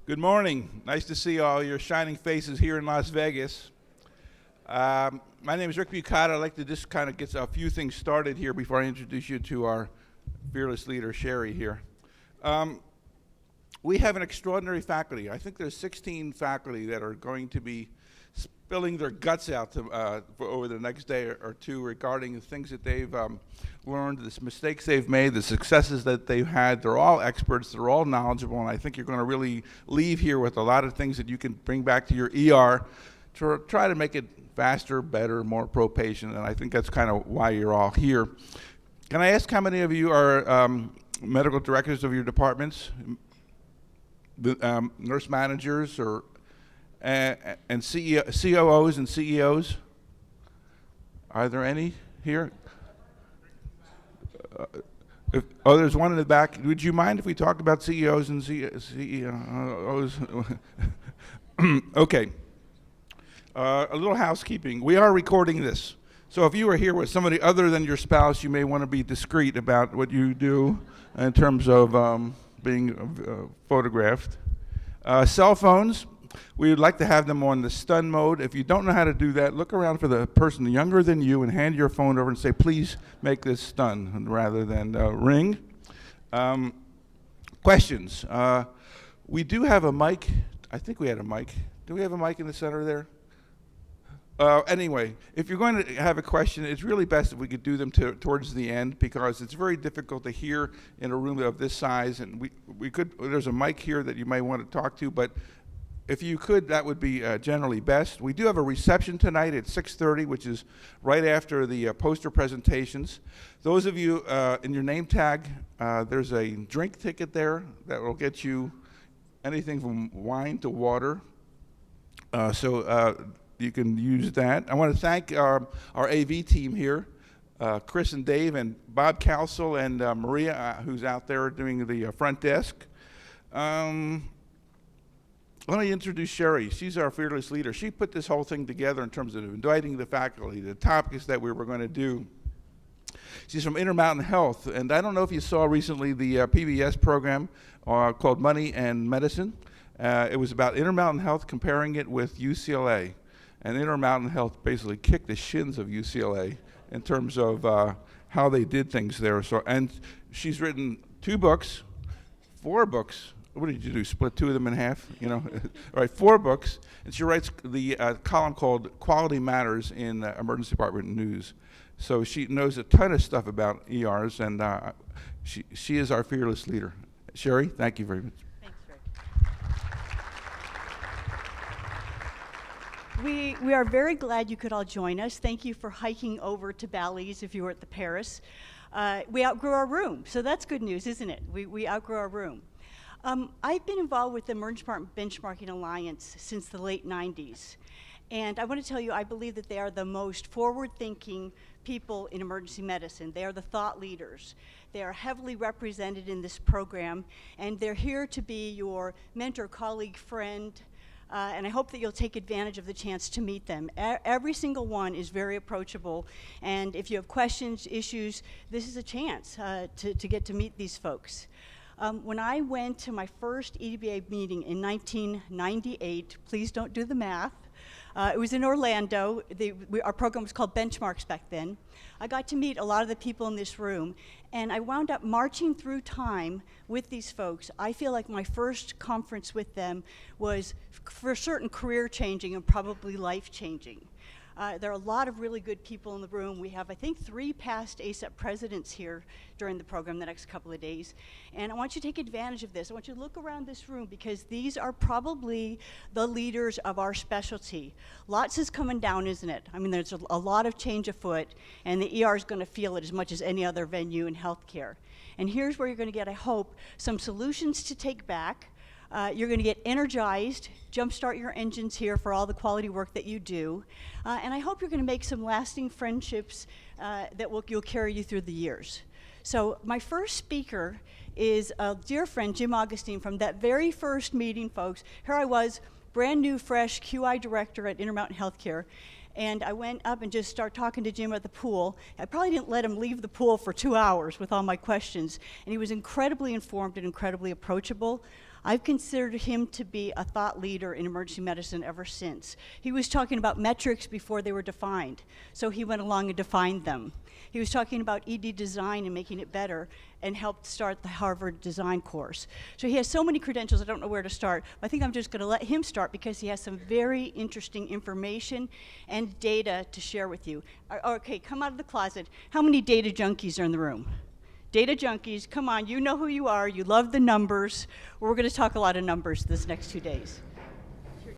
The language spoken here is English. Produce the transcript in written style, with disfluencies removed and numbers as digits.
Good morning. Nice to see all your shining faces here in Las Vegas. My name is Rick Bucata. I'd like to just kind of get a few things started here before I introduce you to our fearless leader, Sherry, here. We have an extraordinary faculty. I think there's 16 faculty that are going to be spilling their guts out for over the next day or two regarding the things that they've learned, the mistakes they've made, the successes that they've had. They're all experts, they're all knowledgeable, and I think you're going to really leave here with a lot of things that you can bring back to your ER to try to make it faster, better, more pro-patient, and I think that's kind of why you're all here. Can I ask how many of you are medical directors of your departments, nurse managers, or and COOs and CEOs? Are there any here? There's one in the back. Would you mind if we talked about CEOs and CEOs? Okay. A little housekeeping. We are recording this. So if you are here with somebody other than your spouse, you may want to be discreet about what you do in terms of being photographed. Cell phones. We would like to have them on the stun mode. If you don't know how to do that, look around for the person younger than you and hand your phone over and say, please make this stun rather than ring. Questions. We do have a mic. I think we had a mic. Do we have a mic in the center there? Anyway, if you're going to have a question, it's really best if we could do them towards the end because it's very difficult to hear in a room of this size. And there's a mic here that you may want to talk to, but if you could, that would be generally best. We do have a reception tonight at 6:30, which is right after the poster presentations. Those of you in your name tag, there's a drink ticket there that will get you anything from wine to water. So you can use that. I want to thank our AV team here, Chris and Dave and Bob Council and Maria, who's out there doing the front desk. Let me introduce Sherry. She's our fearless leader. She put this whole thing together in terms of inviting the faculty, the topics that we were going to do. She's from Intermountain Health, and I don't know if you saw recently the PBS program called Money and Medicine. It was about Intermountain Health comparing it with UCLA, and Intermountain Health basically kicked the shins of UCLA in terms of how they did things there. And she's written 4 books. What did you do, split 2 of them in half? All right, 4 books. And she writes the column called Quality Matters in Emergency Department News. So she knows a ton of stuff about ERs, and she is our fearless leader. Sherry, thank you very much. Thanks, Rick. We are very glad you could all join us. Thank you for hiking over to Bally's if you were at the Paris. We outgrew our room, so that's good news, isn't it? We outgrew our room. I've been involved with the Emergency Department Benchmarking Alliance since the late 90s. And I want to tell you, I believe that they are the most forward-thinking people in emergency medicine. They are the thought leaders. They are heavily represented in this program, and they're here to be your mentor, colleague, friend, and I hope that you'll take advantage of the chance to meet them. Every single one is very approachable, and if you have questions, issues, this is a chance to get to meet these folks. When I went to my first EDBA meeting in 1998, please don't do the math, it was in Orlando. Our program was called Benchmarks back then. I got to meet a lot of the people in this room, and I wound up marching through time with these folks. I feel like my first conference with them was for certain career-changing and probably life-changing. There are a lot of really good people in the room. We have, I think, 3 past ACEP presidents here during the program the next couple of days. And I want you to take advantage of this. I want you to look around this room because these are probably the leaders of our specialty. Lots is coming down, isn't it? I mean, there's a lot of change afoot, and the ER is going to feel it as much as any other venue in healthcare. And here's where you're going to get, I hope, some solutions to take back. You're going to get energized, jumpstart your engines here for all the quality work that you do. And I hope you're going to make some lasting friendships that you'll carry you through the years. So my first speaker is a dear friend, Jim Augustine, from that very first meeting, folks. Here I was, brand new, fresh QI director at Intermountain Healthcare. And I went up and just started talking to Jim at the pool. I probably didn't let him leave the pool for 2 hours with all my questions. And he was incredibly informed and incredibly approachable. I've considered him to be a thought leader in emergency medicine ever since. He was talking about metrics before they were defined, so he went along and defined them. He was talking about ED design and making it better, and helped start the Harvard design course. So he has so many credentials, I don't know where to start. I think I'm just going to let him start because he has some very interesting information and data to share with you. Okay, come out of the closet. How many data junkies are in the room? Data junkies, come on, you know who you are, you love the numbers. We're going to talk a lot of numbers this next 2 days.